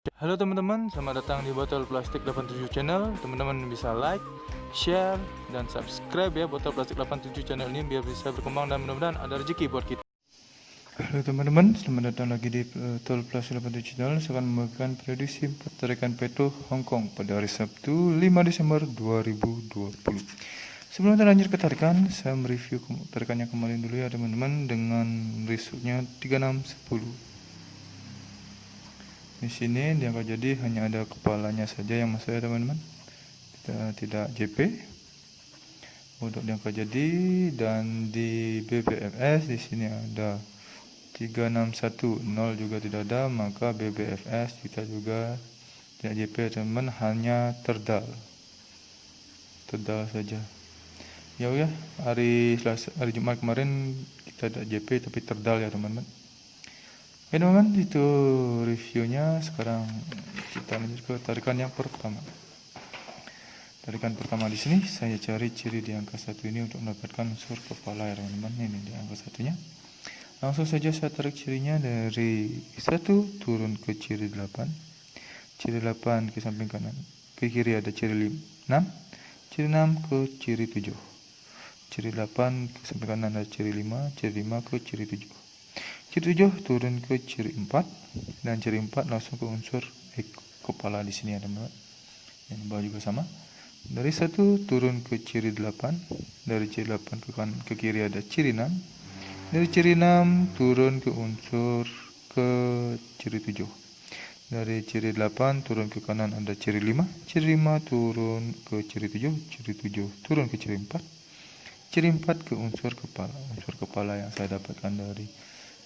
Halo teman-teman, selamat datang di Botol Plastik 87 Channel. Teman-teman bisa like, share, dan subscribe ya Botol Plastik 87 Channel ini biar bisa berkembang dan mudah-mudahan ada rezeki buat kita. Halo teman-teman, selamat datang lagi di Botol Plastik 87 Channel. Saya akan membagikan prediksi pertarikan peto Hong Kong pada hari Sabtu 5 Desember 2020. Sebelum kita lanjut ke tarikan, saya mereview tarikannya kembali dulu ya teman-teman dengan resupnya 3610. Di sini diangkat jadi hanya ada kepalanya saja yang masuk ya teman-teman, tidak JP untuk diangkat jadi. Dan di BBFS di sini ada 3610 juga tidak ada, maka BBFS kita juga tidak JP teman-teman, hanya terdal saja ya. Hari Jumat kemarin kita ada JP tapi terdal ya teman-teman. Oke teman-teman, itu reviewnya. Sekarang kita lanjut ke tarikan yang pertama. Tarikan pertama di sini saya cari ciri di angka 1 ini untuk mendapatkan unsur kepala ya teman-teman. Ini di angka satunya. Langsung saja saya tarik cirinya dari 1 turun ke ciri 8. Ciri 8 ke samping kanan. Ke kiri ada ciri 6. Ciri 6 ke ciri 7. Ciri 8 ke samping kanan ada ciri 5. Ciri 5 ke ciri 7. Ciri 7 turun ke ciri 4 dan ciri 4 langsung ke unsur kepala di sini ya teman-teman. Yang di bawah juga sama. Dari 1 turun ke ciri 8, dari ciri 8 ke kanan ke kiri ada ciri 6. Dari ciri 6 turun ke unsur ke ciri 7. Dari ciri 8 turun ke kanan ada ciri 5, ciri 5 turun ke ciri 7, ciri 7 turun ke ciri 4. Ciri 4 ke unsur kepala. Unsur kepala yang saya dapatkan dari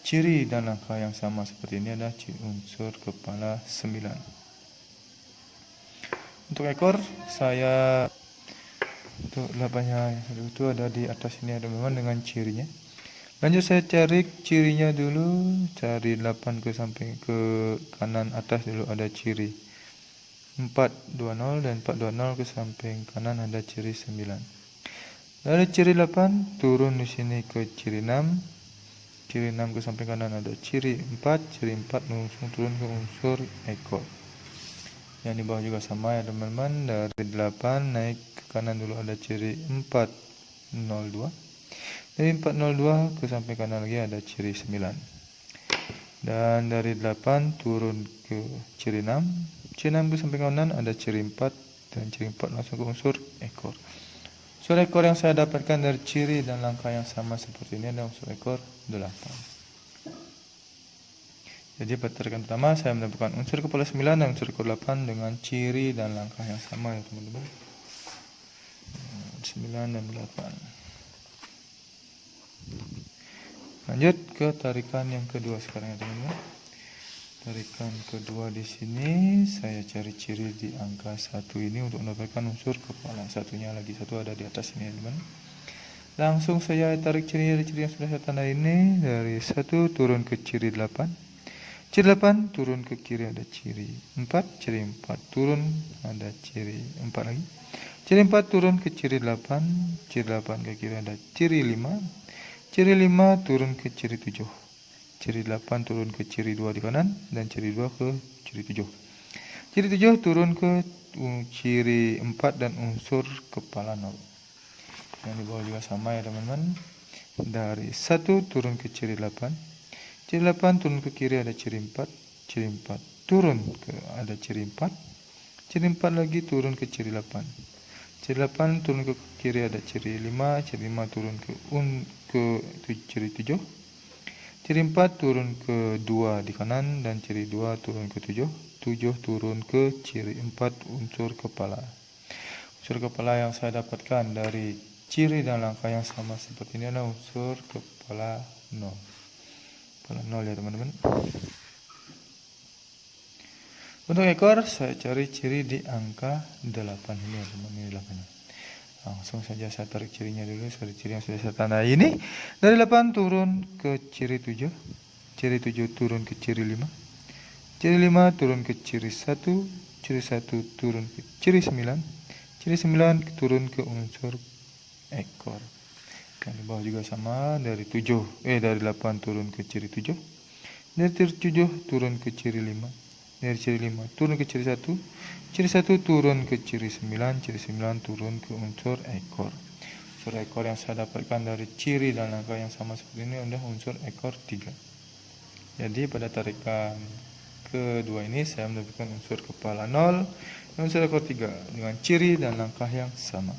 ciri dan langkah yang sama seperti ini adalah unsur kepala 9. Untuk ekor saya untuk lapanya itu ada di atas ini ada memang dengan cirinya. Lanjut saya cari cirinya dulu, cari 8 ke samping ke kanan atas dulu ada ciri 420 dan 420 ke samping kanan ada ciri 9. Dari ciri 8 turun di sini ke ciri 6. Ciri 6 ke samping kanan ada ciri 4, ciri 4 langsung turun ke unsur ekor. Yang di bawah juga sama ya teman-teman. Dari 8 naik ke kanan dulu ada ciri 402. Dari 402 ke samping kanan lagi ada ciri 9. Dan dari 8 turun ke ciri 6. Ciri 6 ke samping kanan ada ciri 4 dan ciri 4 langsung ke unsur ekor. Unsur ekor yang saya dapatkan dari ciri dan langkah yang sama seperti ini adalah unsur ekor 8. Jadi pertarikan pertama saya mendapatkan unsur kepala 9 dan unsur ekor 8 dengan ciri dan langkah yang sama ya teman-teman. 9 dan 8. Lanjut ke tarikan yang kedua sekarang ya teman-teman. Tarikan kedua di sini saya cari ciri di angka 1 ini untuk mendapatkan unsur kepala. Satunya lagi, satu ada di atas ini ya teman-teman. Langsung saya tarik ciri yang sudah saya tanda ini. Dari 1 turun ke ciri 8. Ciri 8 turun ke kiri ada ciri 4. Ciri 4 turun ada ciri 4 lagi. Ciri 4 turun ke ciri 8. Ciri 8 ke kiri ada ciri 5. Ciri 5 turun ke ciri 7. Ciri 8 turun ke ciri 2 di kanan dan ciri 2 ke ciri 7. Ciri 7 turun ke ciri 4 dan unsur kepala 0. Yang di bawah juga sama ya teman-teman. Dari 1 turun ke ciri 8. Ciri 8 turun ke kiri ada ciri 4. Ciri 4 turun ke ada ciri 4. Ciri 4 lagi turun ke ciri 8. Ciri 8 turun ke kiri ada ciri 5. Ciri 5 turun ke ciri 7. Ciri 4 turun ke 2 di kanan dan ciri 2 turun ke 7. 7 turun ke ciri 4 unsur kepala. Unsur kepala yang saya dapatkan dari ciri dan langkah yang sama seperti ini adalah unsur kepala 0. Kepala 0 ya teman-teman. Untuk ekor saya cari ciri di angka 8 ini ya teman-teman, ini 8. Langsung saja saya tarik cirinya dulu. Ciri yang sudah saya tandai ini. Dari 8 turun ke ciri 7. Ciri 7 turun ke ciri 5. Ciri 5 turun ke ciri 1. Ciri 1 turun ke ciri 9. Ciri 9 turun ke unsur ekor. Yang di bawah juga sama. Dari 8 turun ke ciri 7. Dari ciri 7 turun ke ciri 5. Dari ciri 5 turun ke ciri 1. Ciri 1 turun ke ciri 9. Ciri 9 turun ke unsur ekor. Unsur ekor yang saya dapatkan dari ciri dan langkah yang sama seperti ini adalah unsur ekor 3. Jadi pada tarikan kedua ini saya mendapatkan unsur kepala 0 dan unsur ekor 3 dengan ciri dan langkah yang sama.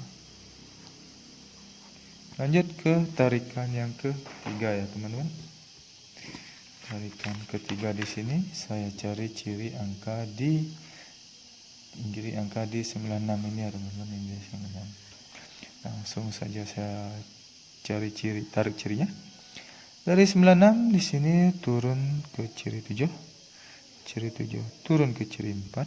Lanjut ke tarikan yang ketiga ya teman-teman. Tarikan ketiga di sini saya cari ciri angka di 96 ini ya teman-teman, ini 96. Langsung saja saya cari tarik cirinya. Dari 96 di sini turun ke ciri 7. Ciri 7 turun ke ciri 4.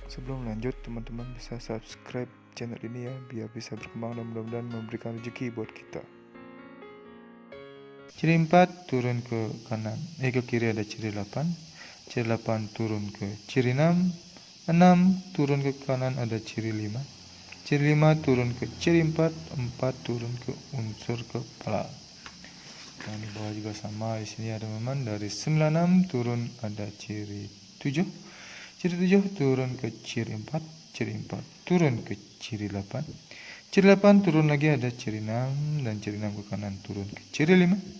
Sebelum lanjut, teman-teman bisa subscribe channel ini ya, biar bisa berkembang dan mudah-mudahan memberikan rezeki buat kita. Ciri 4 turun ke kanan, ke kiri ada ciri 8. Ciri 8 turun ke ciri 6. 6 turun ke kanan ada ciri 5. Ciri 5 turun ke ciri 4. 4 turun ke unsur kepala. Dan di bawah juga sama, di sini ada teman, dari 96 turun ada ciri 7. Ciri 7 turun ke ciri 4. Ciri 4 turun ke ciri 8. Ciri 8 turun lagi ada ciri 6 dan ciri 6 ke kanan turun ke ciri 5.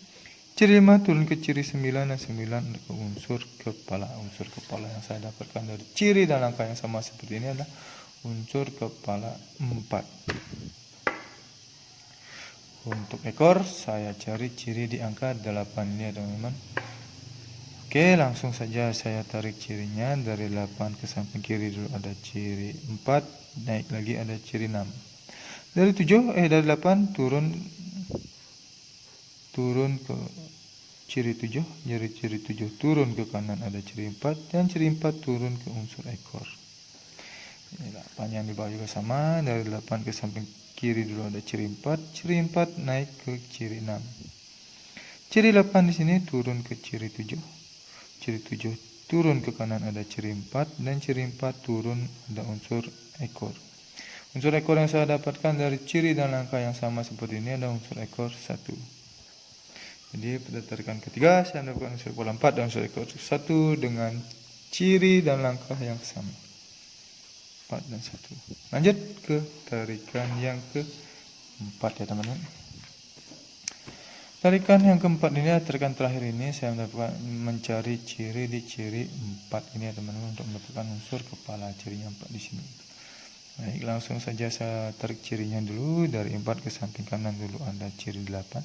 Ciri 5 turun ke ciri 9 dan 9 ke unsur kepala. Unsur kepala yang saya dapatkan dari ciri dan langkah yang sama seperti ini adalah unsur kepala 4. Untuk ekor saya cari ciri di angka 8 ini ya teman-teman. Oke, langsung saja saya tarik cirinya. Dari 8 ke samping kiri dulu ada ciri 4, naik lagi ada ciri 6. Dari 8 turun ke ciri 7, dari ciri 7 turun ke kanan ada ciri 4 dan ciri 4 turun ke unsur ekor. Ini 8 yang di bawah juga sama, dari 8 ke samping kiri dulu ada ciri 4, ciri 4 naik ke ciri 6. Ciri 8 di sini turun ke ciri 7. Ciri 7 turun ke kanan ada ciri 4 dan ciri 4 turun ada unsur ekor. Unsur ekor yang saya dapatkan dari ciri dan langkah yang sama seperti ini ada unsur ekor 1. Jadi pada tarikan ketiga saya mendapatkan unsur kepala 4 dan unsur ekor 1 dengan ciri dan langkah yang sama. 4 dan 1. Lanjut ke tarikan yang keempat ya teman-teman. Tarikan yang keempat ini, tarikan terakhir ini saya mendapatkan mencari ciri di ciri 4 ini ya teman-teman, untuk mendapatkan unsur kepala cirinya 4 di sini. Baik, langsung saja saya tarik cirinya dulu. Dari 4 ke samping kanan dulu ada ciri 8.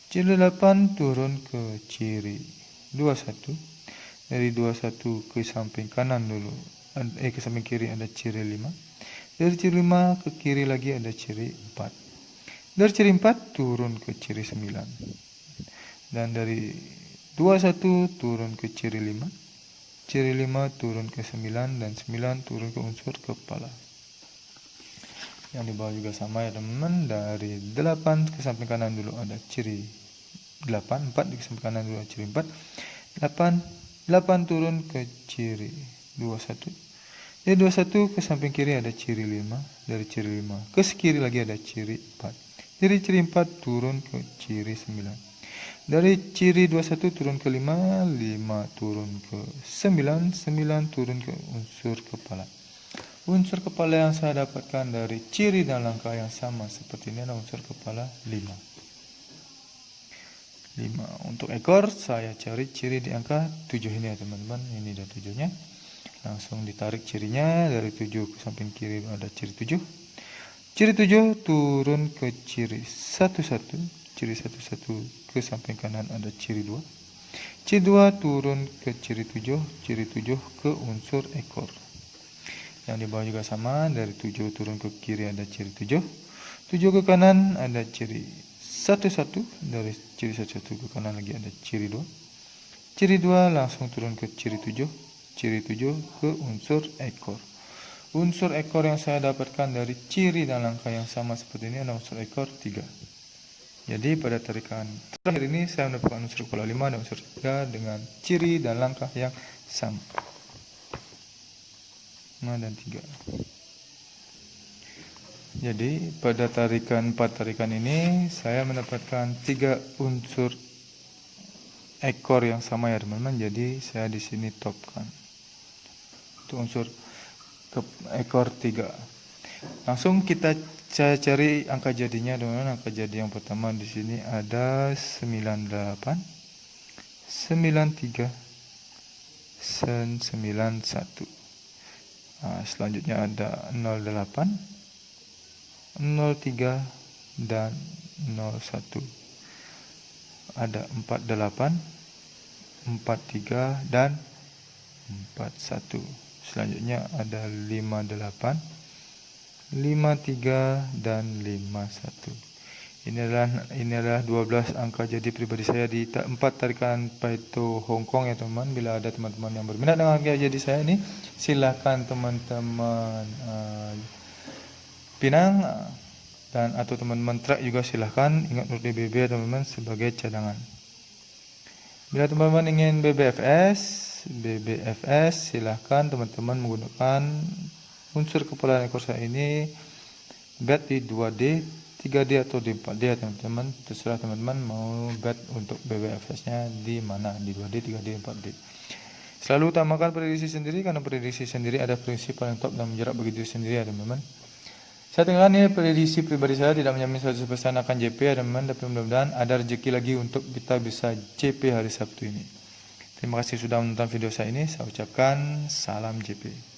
Ciri 8 turun ke ciri 21. Dari 21 ke samping kanan dulu, ke samping kiri ada ciri 5. Dari ciri 5 ke kiri lagi ada ciri 4. Dari ciri 4 turun ke ciri 9. Dan dari 21 turun ke ciri 5. Ciri 5 turun ke 9 dan 9 turun ke unsur kepala. Yang di bawah juga sama ya teman-teman. Dari 8 ke samping kanan dulu ada ciri 8. 4 di samping kanan dulu ada ciri 4. 8 turun ke ciri 21. Dari 21 ke samping kiri ada ciri 5. Dari ciri 5 ke kiri lagi ada ciri 4. Dari ciri 4 turun ke ciri 9. Dari ciri 21 turun ke 5. 5 turun ke 9. 9 turun ke unsur kepala. Unsur kepala yang saya dapatkan dari ciri dan langkah yang sama seperti ini adalah unsur kepala 5. Untuk ekor saya cari ciri di angka 7 ini ya teman-teman. Ini ada 7-nya. Langsung ditarik cirinya. Dari 7 ke samping kiri ada ciri 7. Ciri 7 turun ke ciri 11. Ciri 11 ke samping kanan ada ciri 2. Ciri 2 turun ke ciri 7. Ciri 7 ke unsur ekor. Yang di bawah juga sama, dari 7 turun ke kiri ada ciri 7. 7 ke kanan ada ciri 11. Dari ciri 11 ke kanan lagi ada ciri 2. Ciri 2 langsung turun ke ciri 7. Ciri 7 ke unsur ekor. Unsur ekor yang saya dapatkan dari ciri dan langkah yang sama seperti ini adalah unsur ekor 3. Jadi pada tarikan terakhir ini saya mendapatkan unsur kepala 5 dan unsur 3 dengan ciri dan langkah yang sama. 5 dan 3. Jadi pada tarikan 4 tarikan ini saya mendapatkan 3 unsur ekor yang sama ya teman-teman. Jadi saya di sini topkan untuk unsur ekor 3. Langsung saya cari angka jadinya teman-teman. Angka jadi yang pertama di sini ada 98, 93, 91. Nah, selanjutnya ada 08, 03 dan 01. Ada 48, 43 dan 41. Selanjutnya ada 58, 53 dan 51. Ini adalah 12 angka jadi pribadi saya di 4 tarikan Pareto Hong Kong ya teman. Bila ada teman-teman yang berminat dengan angka jadi saya ini, silahkan teman-teman pinang dan atau teman-teman track juga silahkan. Ingat untuk DBB ya teman-teman sebagai cadangan. Bila teman-teman ingin BBFS silahkan teman-teman menggunakan unsur kepala ekor saya ini bet di 2D, 3D atau di 4D ya teman-teman. Terserah teman-teman mau bet untuk BBFS-nya di mana, di 2D, 3D, 4D. Selalu utamakan prediksi sendiri karena prediksi sendiri ada prinsip paling top dan menjarak bagi diri sendiri ya teman-teman. Saya tinggalkan ini prediksi pribadi saya tidak menjamin 100% akan JP ya teman-teman, tapi mudah-mudahan ada rezeki lagi untuk kita bisa JP hari Sabtu ini. Terima kasih sudah menonton video saya ini. Saya ucapkan salam JP.